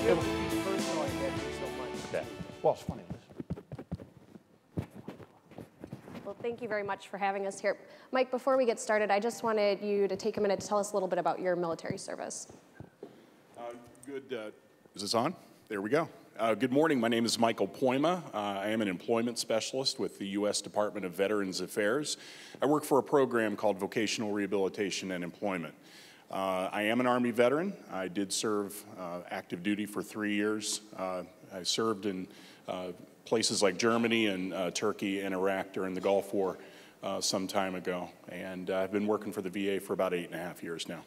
It was personal. Thank you so much. Yeah. Well, it's funny. Well, thank you very much for having us here. Mike, before we get started, I just wanted you to take a minute to tell us a little bit about your military service. Is this on? There we go. Good morning. My name is Michael Poyma. I am an employment specialist with the U.S. Department of Veterans Affairs. I work for a program called Vocational Rehabilitation and Employment. I am an Army veteran. I did serve active duty for 3 years. I served in places like Germany and Turkey and Iraq during the Gulf War some time ago. And I've been working for the VA for about 8.5 years now.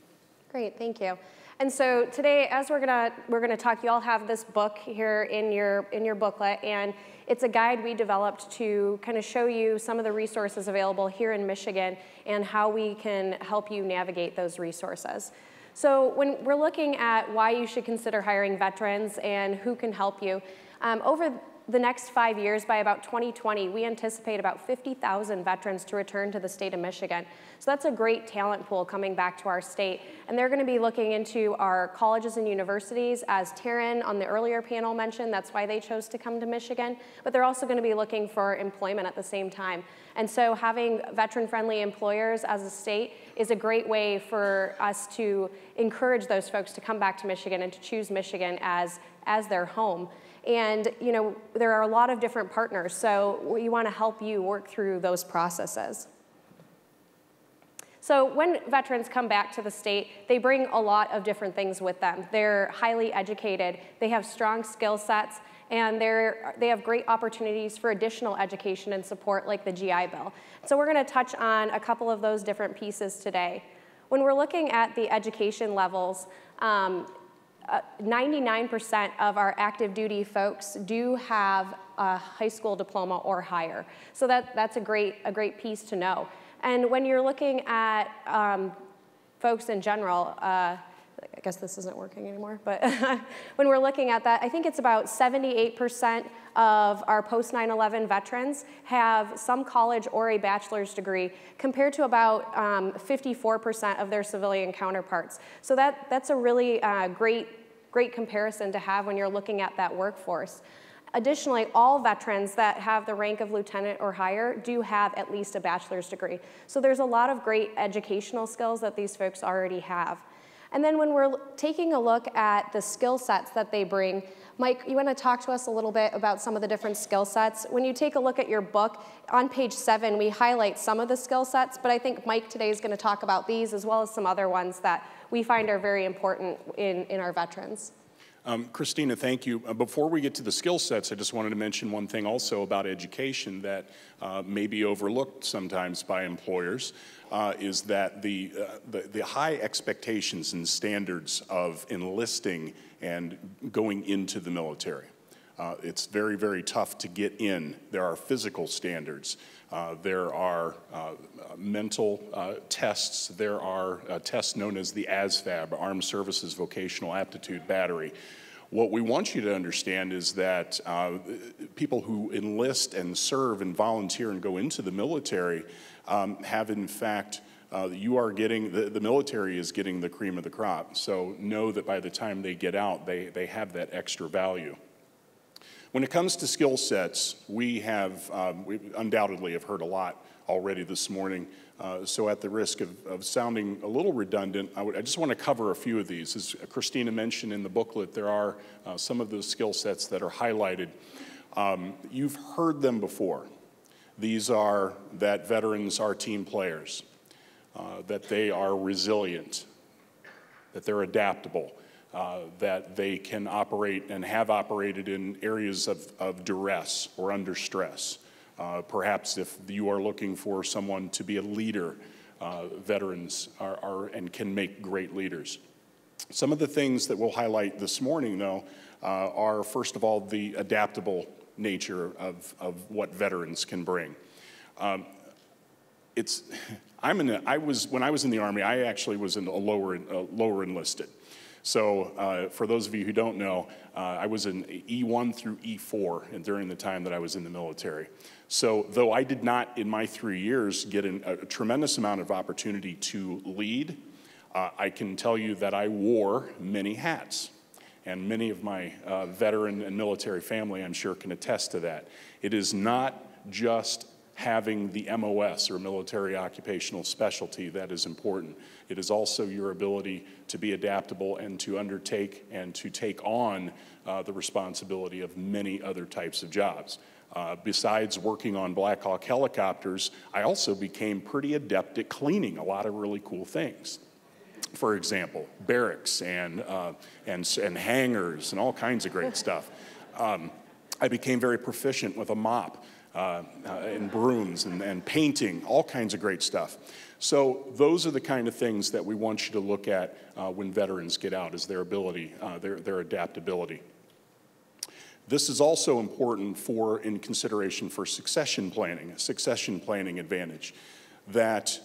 Great, thank you. And so today, as we're gonna talk, you all have this book here in your booklet, and it's a guide we developed to kind of show you some of the resources available here in Michigan and how we can help you navigate those resources. So when we're looking at why you should consider hiring veterans and who can help you, over the next 5 years, by about 2020, we anticipate about 50,000 veterans to return to the state of Michigan. So that's a great talent pool coming back to our state. And they're going to be looking into our colleges and universities, as Taryn on the earlier panel mentioned. That's why they chose to come to Michigan. But they're also going to be looking for employment at the same time. And so having veteran-friendly employers as a state is a great way for us to encourage those folks to come back to Michigan and to choose Michigan as their home. And you know, there are a lot of different partners, so we want to help you work through those processes. So when veterans come back to the state, they bring a lot of different things with them. They're highly educated, they have strong skill sets, and they have great opportunities for additional education and support like the GI Bill. So we're going to touch on a couple of those different pieces today. When we're looking at the education levels, 99% of our active duty folks do have a high school diploma or higher. So that's a great piece to know. And when you're looking at folks in general, I guess this isn't working anymore, but when we're looking at that, I think it's about 78% of our post-9/11 veterans have some college or a bachelor's degree, compared to about 54% of their civilian counterparts. So that's a really great comparison to have when you're looking at that workforce. Additionally, all veterans that have the rank of lieutenant or higher do have at least a bachelor's degree. So there's a lot of great educational skills that these folks already have. And then when we're taking a look at the skill sets that they bring, Mike, you want to talk to us a little bit about some of the different skill sets? When you take a look at your book, on page 7, we highlight some of the skill sets, but I think Mike today is going to talk about these as well as some other ones that we find are very important in our veterans. Kristina, thank you. Before we get to the skill sets, I just wanted to mention one thing also about education that may be overlooked sometimes by employers, is that the high expectations and standards of enlisting and going into the military. It's very, very tough to get in. There are physical standards. There are mental tests. There are tests known as the ASVAB, Armed Services Vocational Aptitude Battery. What we want you to understand is that people who enlist and serve and volunteer and go into the military have, in fact, you are getting, the military is getting the cream of the crop. So know that by the time they get out, they have that extra value. When it comes to skill sets, we undoubtedly have heard a lot already this morning. So at the risk of sounding a little redundant, I just want to cover a few of these. As Kristina mentioned in the booklet, there are some of those skill sets that are highlighted. You've heard them before. These are that veterans are team players, that they are resilient, that they're adaptable, that they can operate and have operated in areas of duress or under stress. Perhaps if you are looking for someone to be a leader, veterans are and can make great leaders. Some of the things that we'll highlight this morning, though, are first of all the adaptable nature of what veterans can bring. When I was in the Army, I actually was in a lower enlisted. So for those of you who don't know, I was in E1 through E4 during the time that I was in the military. So though I did not, in my 3 years, get a tremendous amount of opportunity to lead, I can tell you that I wore many hats. and many of my veteran and military family, I'm sure, can attest to that. It is not just having the MOS, or military occupational specialty, that is important. It is also your ability to be adaptable and to undertake and to take on the responsibility of many other types of jobs. Besides working on Black Hawk helicopters, I also became pretty adept at cleaning a lot of really cool things. For example, barracks and hangars and all kinds of great stuff. I became very proficient with a mop and brooms and painting, all kinds of great stuff. So those are the kind of things that we want you to look at when veterans get out, is their ability, their adaptability. This is also important in consideration for succession planning, a succession planning advantage, that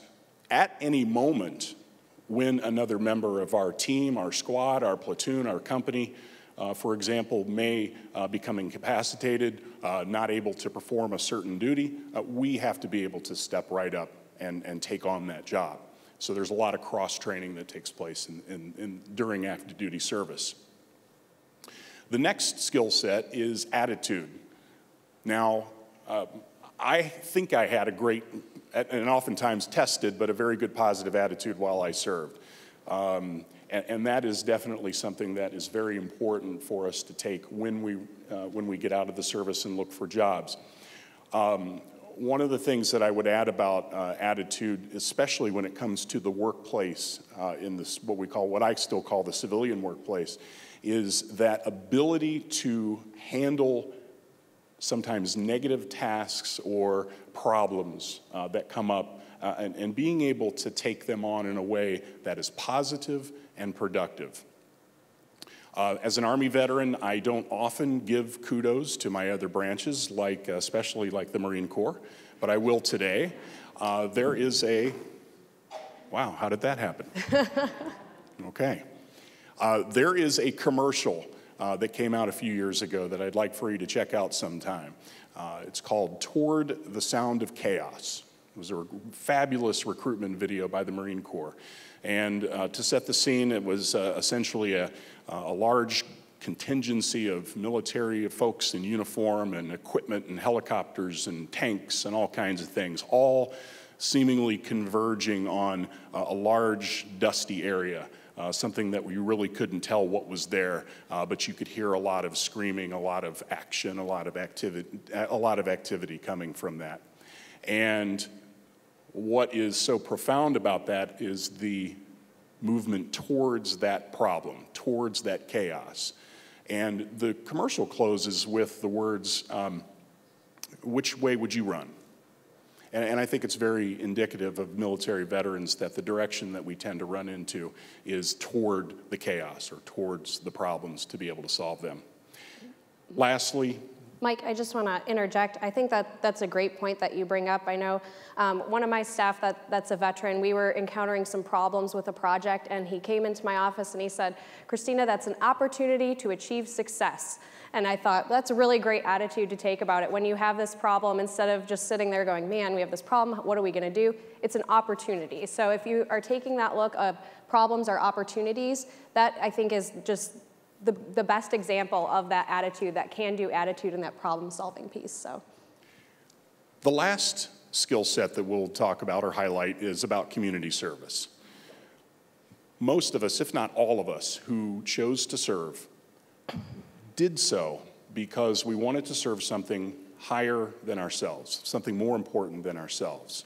at any moment when another member of our team, our squad, our platoon, our company, for example, may become incapacitated, not able to perform a certain duty, we have to be able to step right up and take on that job. So there's a lot of cross-training that takes place during active duty service. The next skill set is attitude. Now, I think I had a great, and oftentimes tested, but a very good positive attitude while I served. And that is definitely something that is very important for us to take when we get out of the service and look for jobs. One of the things that I would add about attitude, especially when it comes to the workplace, in this what I still call the civilian workplace, is that ability to handle sometimes negative tasks or problems that come up, and being able to take them on in a way that is positive and productive. As an Army veteran, I don't often give kudos to my other branches, especially like the Marine Corps, but I will today. There is wow, how did that happen? Okay. There is a commercial that came out a few years ago that I'd like for you to check out sometime. It's called Toward the Sound of Chaos. It was a fabulous recruitment video by the Marine Corps. And to set the scene, it was essentially a large contingency of military folks in uniform and equipment and helicopters and tanks and all kinds of things, all seemingly converging on a large, dusty area. Something that we really couldn't tell what was there, but you could hear a lot of screaming, a lot of action, a lot of activity coming from that. And what is so profound about that is the movement towards that problem, towards that chaos. And the commercial closes with the words, "Which way would you run?" And I think it's very indicative of military veterans that the direction that we tend to run into is toward the chaos or towards the problems to be able to solve them. Lastly, Mike, I just want to interject. I think that's a great point that you bring up. I know one of my staff that's a veteran, we were encountering some problems with a project, and he came into my office and he said, "Kristina, that's an opportunity to achieve success." And I thought, that's a really great attitude to take about it. When you have this problem, instead of just sitting there going, man, we have this problem, what are we going to do? It's an opportunity. So if you are taking that look of problems are opportunities, that I think is just the best example of that attitude, that can-do attitude and that problem-solving piece. So, the last skill set that we'll talk about or highlight is about community service. Most of us, if not all of us, who chose to serve did so because we wanted to serve something higher than ourselves, something more important than ourselves.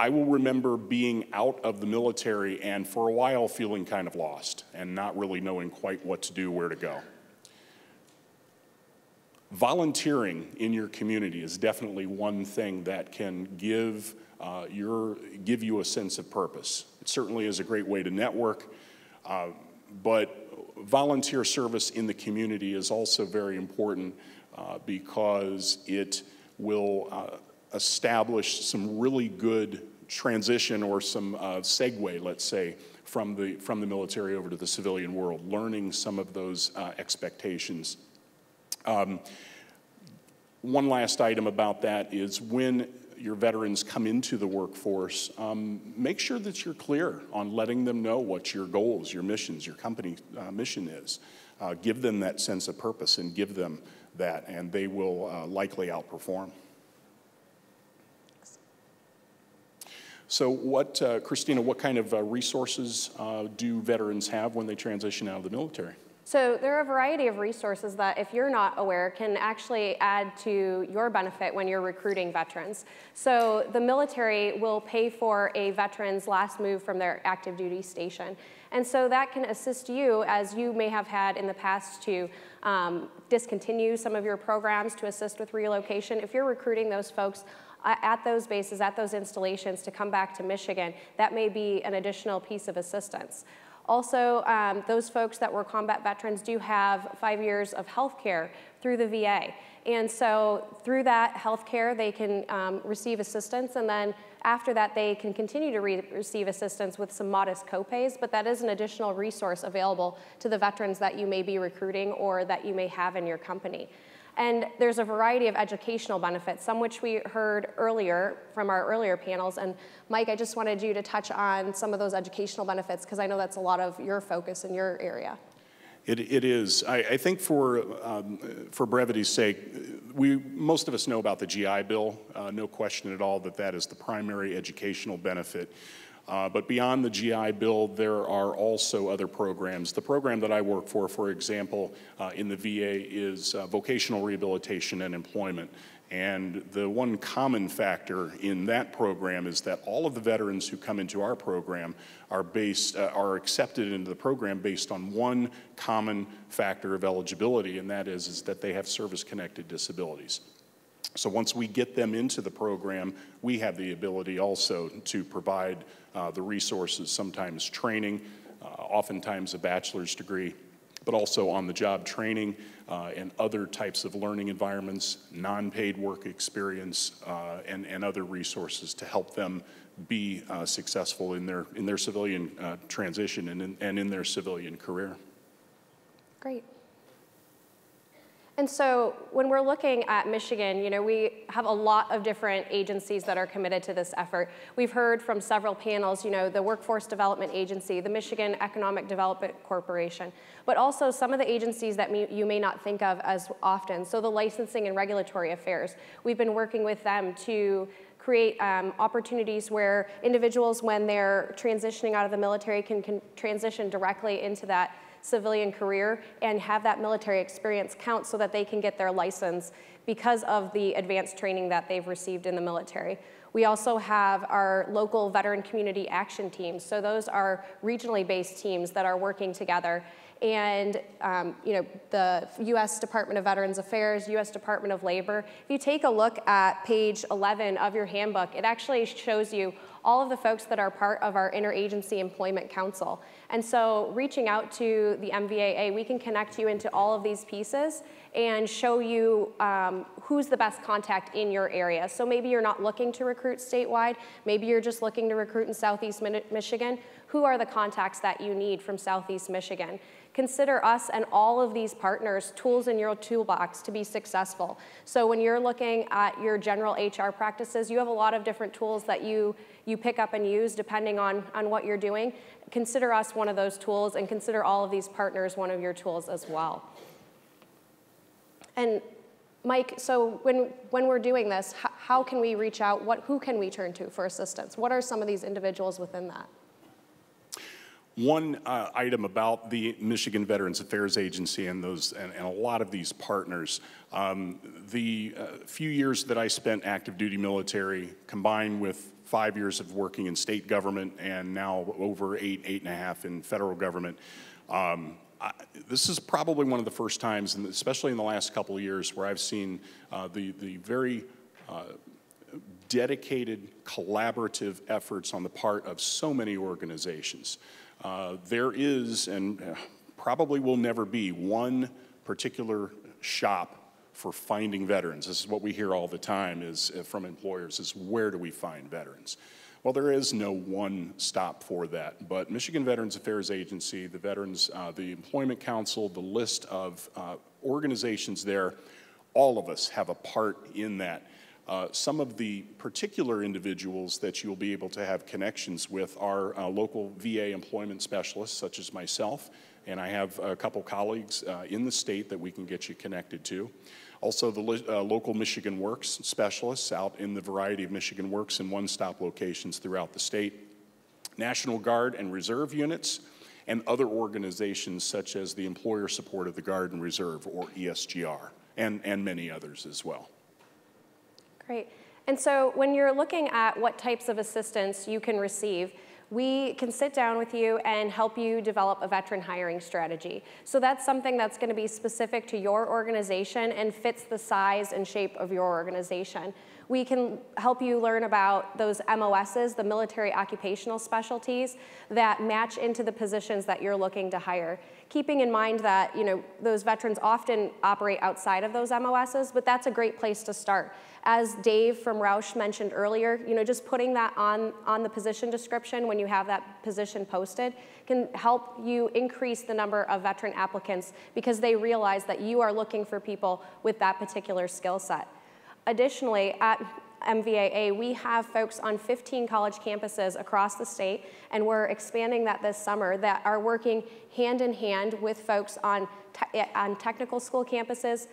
I will remember being out of the military and for a while feeling kind of lost and not really knowing quite what to do, where to go. Volunteering in your community is definitely one thing that can give you a sense of purpose. It certainly is a great way to network, but volunteer service in the community is also very important because it will establish some really good transition or some segue, let's say, from the military over to the civilian world, learning some of those expectations. One last item about that is when your veterans come into the workforce, make sure that you're clear on letting them know what your goals, your missions, your company mission is. Give them that sense of purpose and give them that, and they will likely outperform. So Kristina, what kind of resources do veterans have when they transition out of the military? So there are a variety of resources that, if you're not aware, can actually add to your benefit when you're recruiting veterans. So the military will pay for a veteran's last move from their active duty station. And so that can assist you, as you may have had in the past, to discontinue some of your programs to assist with relocation. If you're recruiting those folks at those bases, at those installations to come back to Michigan, that may be an additional piece of assistance. Also, those folks that were combat veterans do have 5 years of health care through the VA. And so through that health care, they can receive assistance, and then after that, they can continue to receive assistance with some modest copays, but that is an additional resource available to the veterans that you may be recruiting or that you may have in your company. And there's a variety of educational benefits, some which we heard earlier from our earlier panels. And Mike, I just wanted you to touch on some of those educational benefits, because I know that's a lot of your focus in your area. It is. I think for brevity's sake, most of us know about the GI Bill. No question at all that that is the primary educational benefit. But beyond the GI Bill, there are also other programs. The program that I work for example, in the VA is vocational rehabilitation and employment. And the one common factor in that program is that all of the veterans who come into our program are accepted into the program based on one common factor of eligibility, and that is that they have service-connected disabilities. So once we get them into the program, we have the ability also to provide the resources, sometimes training, oftentimes a bachelor's degree, but also on-the-job training and other types of learning environments, non-paid work experience, and other resources to help them be successful in their civilian transition and in their civilian career. Great. And so when we're looking at Michigan, you know, we have a lot of different agencies that are committed to this effort. We've heard from several panels, you know, the Workforce Development Agency, the Michigan Economic Development Corporation, but also some of the agencies that you may not think of as often. So the Licensing and Regulatory Affairs, we've been working with them to create opportunities where individuals, when they're transitioning out of the military, can transition directly into that civilian career and have that military experience count so that they can get their license because of the advanced training that they've received in the military. We also have our local veteran community action teams. So those are regionally based teams that are working together. And you know, the U.S. Department of Veterans Affairs, U.S. Department of Labor. If you take a look at page 11 of your handbook, it actually shows you all of the folks that are part of our Interagency Employment Council. And so reaching out to the MVAA, we can connect you into all of these pieces and show you who's the best contact in your area. So maybe you're not looking to recruit statewide, maybe you're just looking to recruit in Southeast Michigan. Who are the contacts that you need from Southeast Michigan? Consider us and all of these partners tools in your toolbox to be successful. So when you're looking at your general HR practices, you have a lot of different tools that you pick up and use depending on what you're doing. Consider us one of those tools, and consider all of these partners one of your tools as well. And Mike, so when we're doing this, how can we reach out? Who can we turn to for assistance? What are some of these individuals within that? One item about the Michigan Veterans Affairs Agency and a lot of these partners, the few years that I spent active duty military combined with 5 years of working in state government and now over eight and a half in federal government, this is probably one of the first times, and especially in the last couple of years, where I've seen the very dedicated, collaborative efforts on the part of so many organizations. There is, and probably will never be, one particular shop for finding veterans. This is what we hear all the time is from employers, is where do we find veterans? Well, there is no one stop for that, but Michigan Veterans Affairs Agency, the Veterans, the Employment Council, the list of organizations there all of us have a part in that. Some of the particular individuals that you'll be able to have connections with are local VA employment specialists, such as myself, and I have a couple colleagues in the state that we can get you connected to. Also, the local Michigan Works specialists out in the variety of Michigan Works and one-stop locations throughout the state. National Guard and Reserve units, and other organizations such as the Employer Support of the Guard and Reserve, or ESGR, and many others as well. Great. And so when you're looking at what types of assistance you can receive, we can sit down with you and help you develop a veteran hiring strategy. So that's something that's going to be specific to your organization and fits the size and shape of your organization. We can help you learn about those MOSs, the military occupational specialties, that match into the positions that you're looking to hire. Keeping in mind that, you know, those veterans often operate outside of those MOSs, but that's a great place to start. As Dave from Roush mentioned earlier, you know, just putting that on the position description when you have that position posted can help you increase the number of veteran applicants because they realize that you are looking for people with that particular skill set. Additionally, at MVAA, we have folks on 15 college campuses across the state, and we're expanding that this summer, that are working hand in hand with folks on technical school campuses,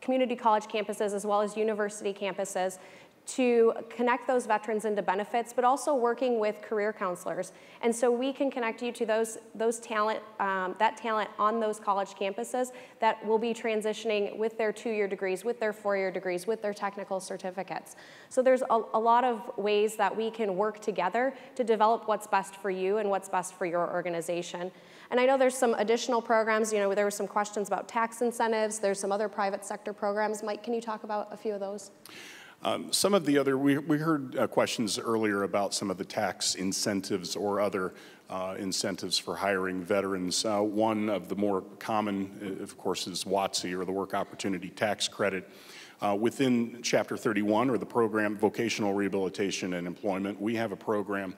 community college campuses, as well as university campuses, to connect those veterans into benefits, but also working with career counselors. And so we can connect you to that talent on those college campuses that will be transitioning with their 2-year degrees, with their 4-year degrees, with their technical certificates. So there's a lot of ways that we can work together to develop what's best for you and what's best for your organization. And I know there's some additional programs, you know, there were some questions about tax incentives, there's some other private sector programs. Mike, can you talk about a few of those? Some of the other, we heard questions earlier about some of the tax incentives or other incentives for hiring veterans. One of the more common, of course, is WOTC, or the Work Opportunity Tax Credit. Within Chapter 31, or the program Vocational Rehabilitation and Employment, we have a program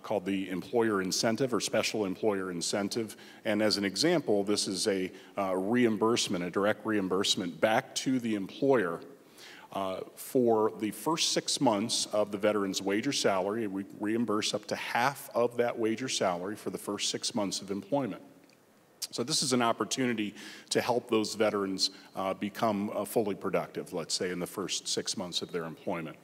called the Employer Incentive, or Special Employer Incentive. And as an example, this is a reimbursement, a direct reimbursement back to the employer for the first 6 months of the veteran's wage or salary. We reimburse up to half of that wage or salary for the first 6 months of employment. So this is an opportunity to help those veterans become fully productive, let's say, in the first 6 months of their employment.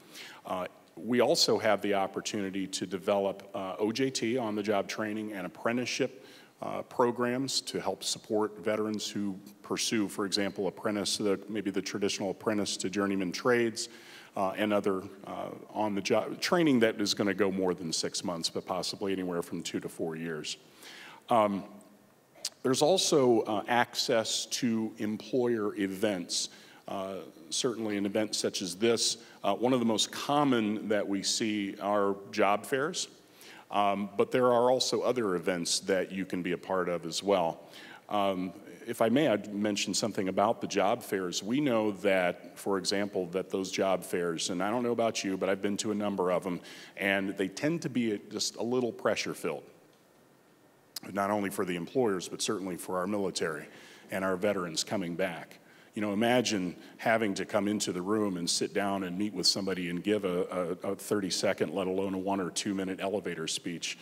We also have the opportunity to develop OJT, on-the-job training, and apprenticeship programs to help support veterans who pursue, for example, maybe the traditional apprentice to journeyman trades, and other on-the-job training that is going to go more than 6 months, but possibly anywhere from 2 to 4 years. There's also access to employer events. Certainly an event such as this, one of the most common that we see are job fairs. But there are also other events that you can be a part of as well. If I may, I'd mention something about the job fairs. We know that, for example, that those job fairs, and I don't know about you, but I've been to a number of them, and they tend to be just a little pressure-filled. Not only for the employers, but certainly for our military and our veterans coming back. You know, imagine having to come into the room and sit down and meet with somebody and give a 30-second, let alone a 1 or 2 minute elevator speech,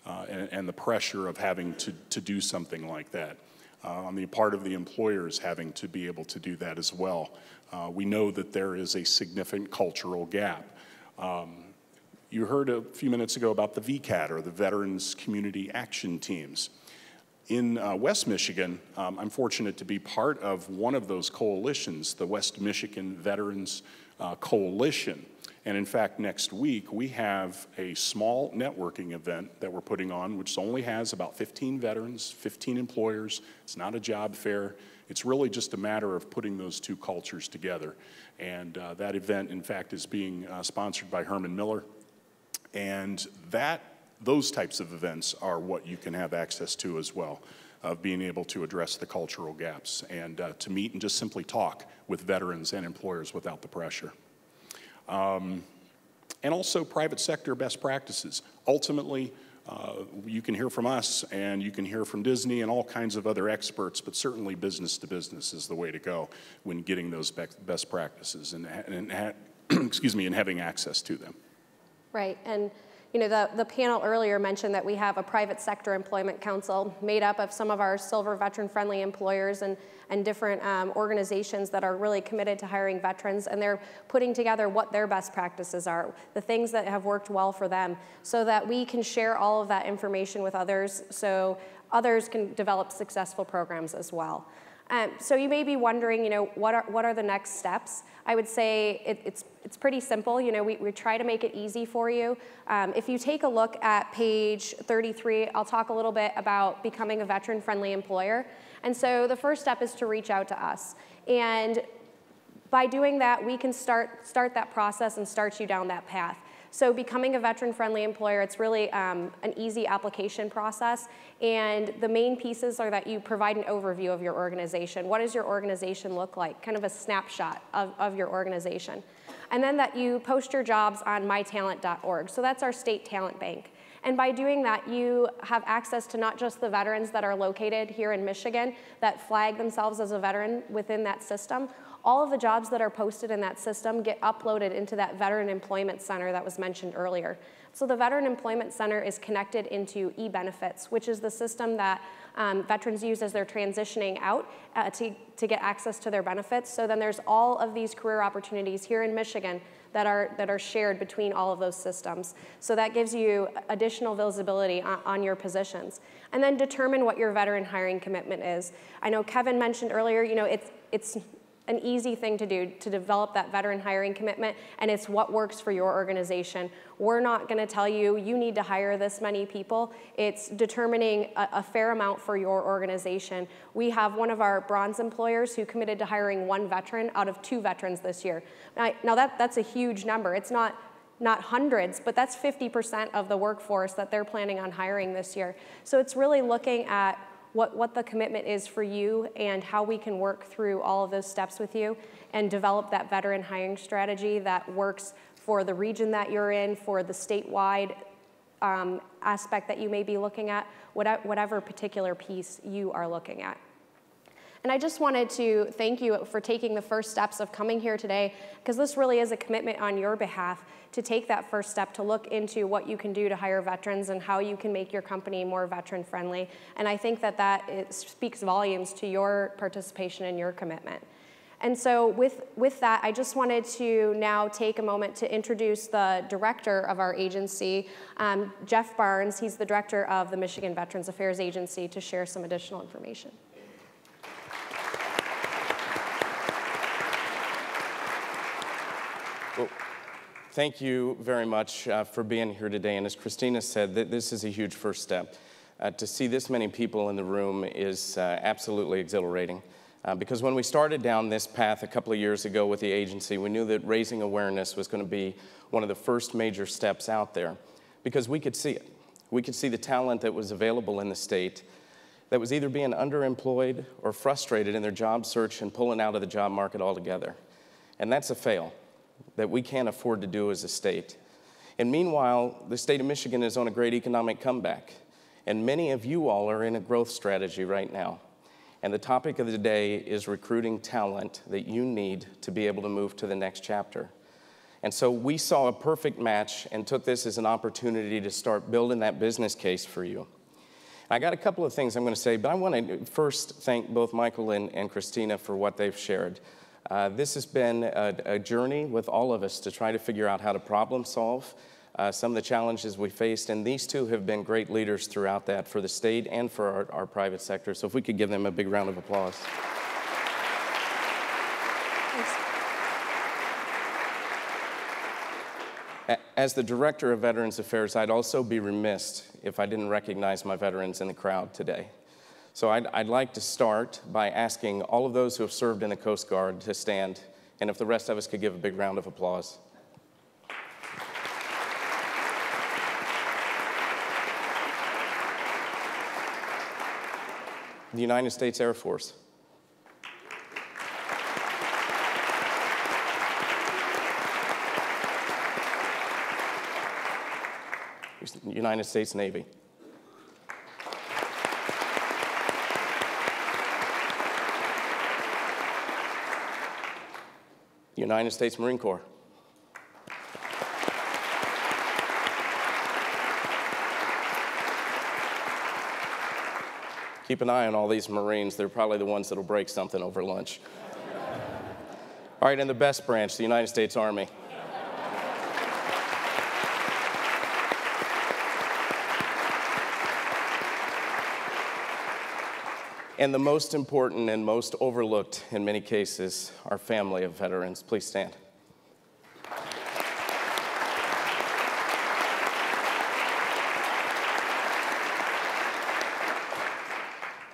and the pressure of having to do something like that. On the part of the employers having to be able to do that as well. We know that there is a significant cultural gap. You heard a few minutes ago about the VCAT, or the Veterans Community Action Teams. In West Michigan, I'm fortunate to be part of one of those coalitions, the West Michigan Veterans Coalition. And in fact, next week, we have a small networking event that we're putting on, which only has about 15 veterans, 15 employers. It's not a job fair. It's really just a matter of putting those two cultures together. And that event, in fact, is being sponsored by Herman Miller. And those types of events are what you can have access to as well, of being able to address the cultural gaps and to meet and just simply talk with veterans and employers without the pressure. And also private sector best practices. Ultimately, You can hear from us, and you can hear from Disney and all kinds of other experts, but certainly business to business is the way to go when getting those best practices and excuse me, and having access to them. Right, and you know, the panel earlier mentioned that we have a private sector employment council made up of some of our silver veteran-friendly employers and different organizations that are really committed to hiring veterans, and they're putting together what their best practices are, the things that have worked well for them, so that we can share all of that information with others so others can develop successful programs as well. So you may be wondering, you know, what are the next steps? I would say it's pretty simple. You know, we try to make it easy for you. If you take a look at page 33, I'll talk a little bit about becoming a veteran-friendly employer. And so the first step is to reach out to us. And by doing that, we can start that process and start you down that path. So becoming a veteran-friendly employer, it's really an easy application process. And the main pieces are that you provide an overview of your organization. What does your organization look like? Kind of a snapshot of your organization. And then that you post your jobs on mytalent.org. So that's our state talent bank. And by doing that, you have access to not just the veterans that are located here in Michigan that flag themselves as a veteran within that system. All of the jobs that are posted in that system get uploaded into that Veteran Employment Center that was mentioned earlier. So the Veteran Employment Center is connected into e-benefits, which is the system that veterans use as they're transitioning out to get access to their benefits. So then there's all of these career opportunities here in Michigan that are shared between all of those systems. So that gives you additional visibility on your positions. And then determine what your veteran hiring commitment is. I know Kevin mentioned earlier, you know, it's an easy thing to do to develop that veteran hiring commitment, and it's what works for your organization. We're not gonna tell you, you need to hire this many people. It's determining a fair amount for your organization. We have one of our bronze employers who committed to hiring 1 veteran out of 2 veterans this year. Now that's a huge number. It's not hundreds, but that's 50% of the workforce that they're planning on hiring this year. So it's really looking at what the commitment is for you and how we can work through all of those steps with you and develop that veteran hiring strategy that works for the region that you're in, for the statewide aspect that you may be looking at, whatever particular piece you are looking at. And I just wanted to thank you for taking the first steps of coming here today, because this really is a commitment on your behalf to take that first step to look into what you can do to hire veterans and how you can make your company more veteran friendly. And I think that speaks volumes to your participation and your commitment. And so with that, I just wanted to now take a moment to introduce the director of our agency, Jeff Barnes. He's the director of the Michigan Veterans Affairs Agency, to share some additional information. Well, thank you very much for being here today. And as Kristina said, this is a huge first step. To see this many people in the room is absolutely exhilarating. Because when we started down this path a couple of years ago with the agency, we knew that raising awareness was going to be one of the first major steps out there, because we could see it. We could see the talent that was available in the state that was either being underemployed or frustrated in their job search and pulling out of the job market altogether. And that's a fail that we can't afford to do as a state. And meanwhile, the state of Michigan is on a great economic comeback. And many of you all are in a growth strategy right now. And the topic of the day is recruiting talent that you need to be able to move to the next chapter. And so we saw a perfect match and took this as an opportunity to start building that business case for you. I got a couple of things I'm going to say, but I want to first thank both Michael and Kristina for what they've shared. This has been a journey with all of us to try to figure out how to problem solve some of the challenges we faced, and these two have been great leaders throughout that for the state and for our private sector. So if we could give them a big round of applause. As the Director of Veterans Affairs, I'd also be remiss if I didn't recognize my veterans in the crowd today. So I'd like to start by asking all of those who have served in the Coast Guard to stand, and if the rest of us could give a big round of applause. The United States Air Force. United States Navy. United States Marine Corps. Keep an eye on all these Marines. They're probably the ones that'll break something over lunch. All right, and the best branch, the United States Army. And the most important and most overlooked in many cases, our family of veterans. Please stand.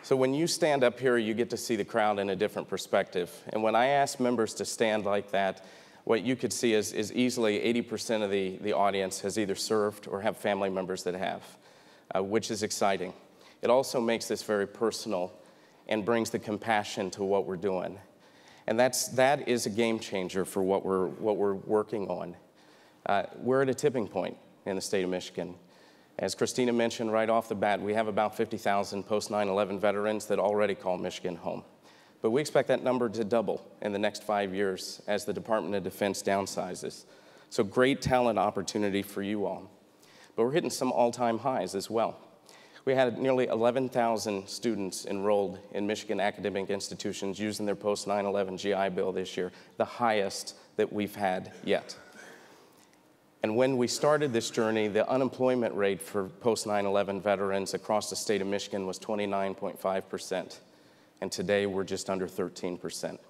So when you stand up here, you get to see the crowd in a different perspective. And when I ask members to stand like that, what you could see is easily 80% of the audience has either served or have family members that have, which is exciting. It also makes this very personal and brings the compassion to what we're doing. And that is a game changer for what we're working on. We're at a tipping point in the state of Michigan. As Kristina mentioned right off the bat, we have about 50,000 post-9/11 veterans that already call Michigan home. But we expect that number to double in the next 5 years as the Department of Defense downsizes. So great talent opportunity for you all. But we're hitting some all-time highs as well. We had nearly 11,000 students enrolled in Michigan academic institutions using their post-9/11 GI Bill this year, the highest that we've had yet. And when we started this journey, the unemployment rate for post-9/11 veterans across the state of Michigan was 29.5%. And today we're just under 13%,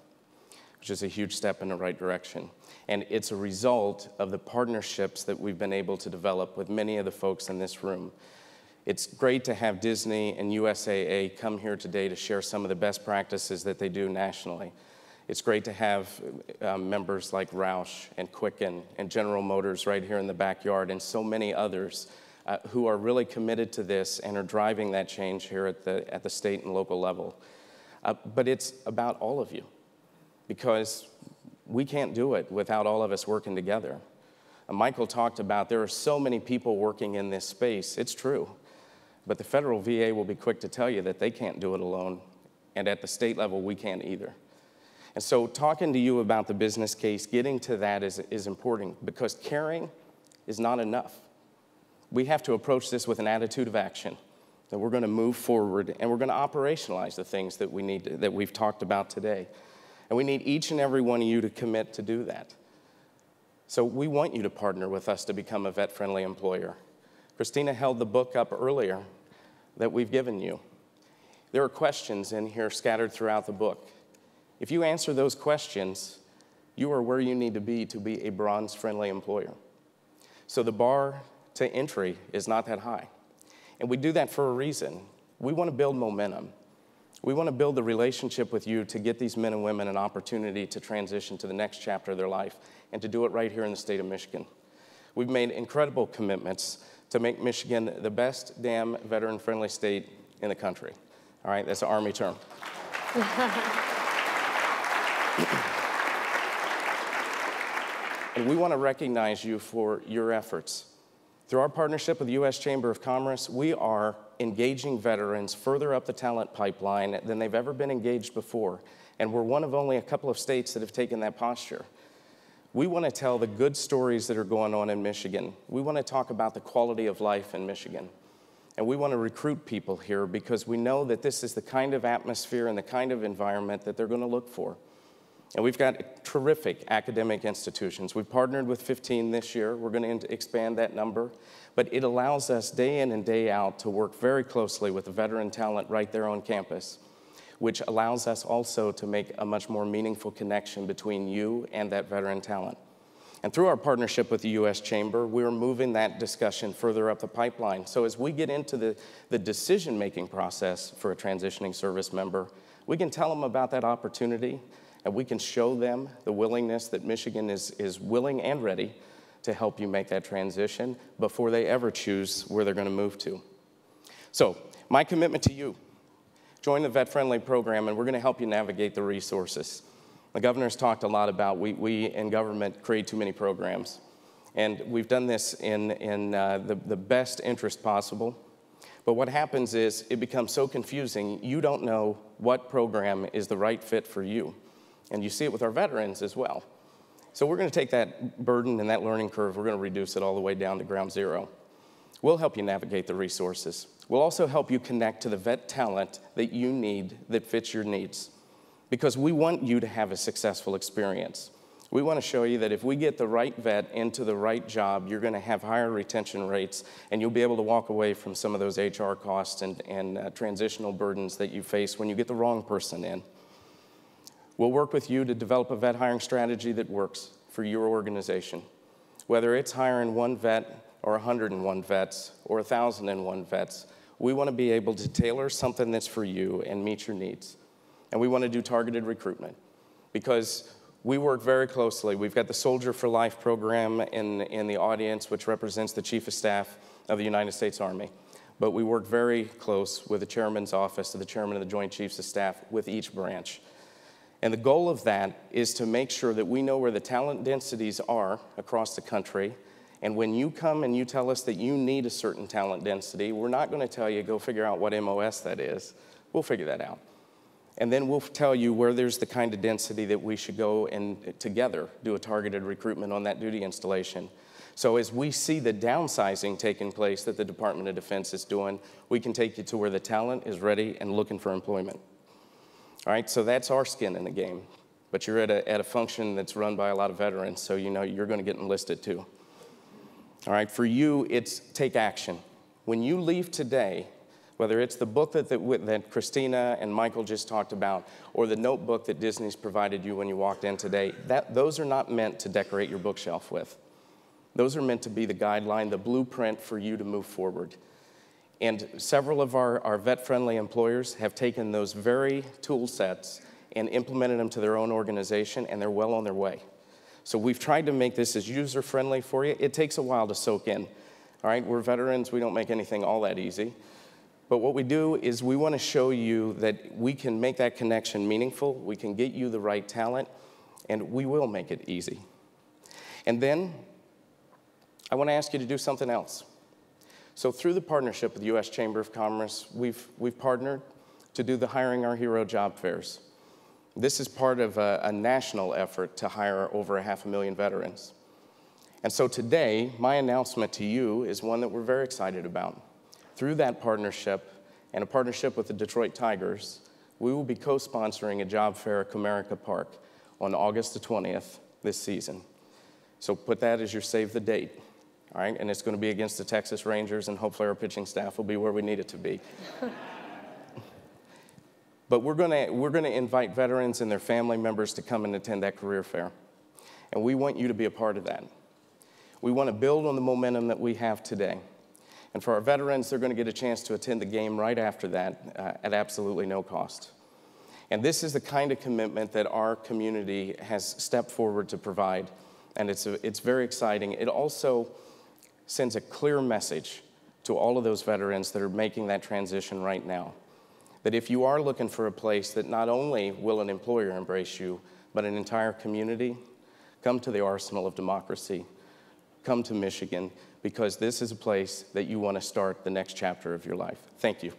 which is a huge step in the right direction. And it's a result of the partnerships that we've been able to develop with many of the folks in this room. It's great to have Disney and USAA come here today to share some of the best practices that they do nationally. It's great to have members like Roush and Quicken and General Motors right here in the backyard and so many others who are really committed to this and are driving that change here at the state and local level. But it's about all of you, because we can't do it without all of us working together. Michael talked about there are so many people working in this space. It's true. But the federal VA will be quick to tell you that they can't do it alone. And at the state level, we can't either. And so talking to you about the business case, getting to that is important, because caring is not enough. We have to approach this with an attitude of action, that we're going to move forward and we're going to operationalize the things that we've talked about today. And we need each and every one of you to commit to do that. So we want you to partner with us to become a vet-friendly employer. Kristina held the book up earlier that we've given you. There are questions in here scattered throughout the book. If you answer those questions, you are where you need to be a bronze-friendly employer. So the bar to entry is not that high. And we do that for a reason. We want to build momentum. We want to build the relationship with you to get these men and women an opportunity to transition to the next chapter of their life and to do it right here in the state of Michigan. We've made incredible commitments to make Michigan the best damn veteran-friendly state in the country. All right, that's an Army term. And we want to recognize you for your efforts. Through our partnership with the U.S. Chamber of Commerce, we are engaging veterans further up the talent pipeline than they've ever been engaged before. And we're one of only a couple of states that have taken that posture. We want to tell the good stories that are going on in Michigan. We want to talk about the quality of life in Michigan. And we want to recruit people here because we know that this is the kind of atmosphere and the kind of environment that they're going to look for. And we've got terrific academic institutions. We've partnered with 15 this year. We're going to expand that number. But it allows us day in and day out to work very closely with the veteran talent right there on campus, which allows us also to make a much more meaningful connection between you and that veteran talent. And through our partnership with the U.S. Chamber, we're moving that discussion further up the pipeline. So as we get into the decision-making process for a transitioning service member, we can tell them about that opportunity, and we can show them the willingness that Michigan is willing and ready to help you make that transition before they ever choose where they're going to move to. So my commitment to you, join the Vet Friendly program, and we're going to help you navigate the resources. The governor's talked a lot about we in government create too many programs. And we've done this in the best interest possible. But what happens is it becomes so confusing, you don't know what program is the right fit for you. And you see it with our veterans as well. So we're going to take that burden and that learning curve, we're going to reduce it all the way down to ground zero. We'll help you navigate the resources. We'll also help you connect to the vet talent that you need that fits your needs. Because we want you to have a successful experience. We want to show you that if we get the right vet into the right job, you're going to have higher retention rates, and you'll be able to walk away from some of those HR costs and transitional burdens that you face when you get the wrong person in. We'll work with you to develop a vet hiring strategy that works for your organization. Whether it's hiring one vet or 101 vets or 1,001 vets, we want to be able to tailor something that's for you and meet your needs. And we want to do targeted recruitment because we work very closely. We've got the Soldier for Life program in the audience, which represents the Chief of Staff of the United States Army. But we work very close with the Chairman's Office of the Chairman of the Joint Chiefs of Staff with each branch. And the goal of that is to make sure that we know where the talent densities are across the country. And when you come and you tell us that you need a certain talent density, we're not going to tell you, go figure out what MOS that is. We'll figure that out. And then we'll tell you where there's the kind of density that we should go and together do a targeted recruitment on that duty installation. So as we see the downsizing taking place that the Department of Defense is doing, we can take you to where the talent is ready and looking for employment. All right, so that's our skin in the game. But you're at a function that's run by a lot of veterans, so you know you're going to get enlisted too. All right, for you, it's take action. When you leave today, whether it's the book that Kristina and Michael just talked about, or the notebook that Disney's provided you when you walked in today, those are not meant to decorate your bookshelf with. Those are meant to be the guideline, the blueprint for you to move forward. And several of our vet-friendly employers have taken those very tool sets and implemented them to their own organization, and they're well on their way. So we've tried to make this as user-friendly for you. It takes a while to soak in. All right, we're veterans. We don't make anything all that easy. But what we do is we want to show you that we can make that connection meaningful. We can get you the right talent, and we will make it easy. And then I want to ask you to do something else. So through the partnership with the U.S. Chamber of Commerce, we've partnered to do the Hiring Our Hero job fairs. This is part of a national effort to hire over 500,000 veterans. And so today, my announcement to you is one that we're very excited about. Through that partnership and a partnership with the Detroit Tigers, we will be co-sponsoring a job fair at Comerica Park on August the 20th this season. So put that as your save the date. All right, and it's going to be against the Texas Rangers, and hopefully our pitching staff will be where we need it to be. But we're going to invite veterans and their family members to come and attend that career fair. And we want you to be a part of that. We want to build on the momentum that we have today. And for our veterans, they're going to get a chance to attend the game right after that at absolutely no cost. And this is the kind of commitment that our community has stepped forward to provide. And it's very exciting. It also sends a clear message to all of those veterans that are making that transition right now. That if you are looking for a place that not only will an employer embrace you, but an entire community, come to the arsenal of democracy. Come to Michigan, because this is a place that you want to start the next chapter of your life. Thank you.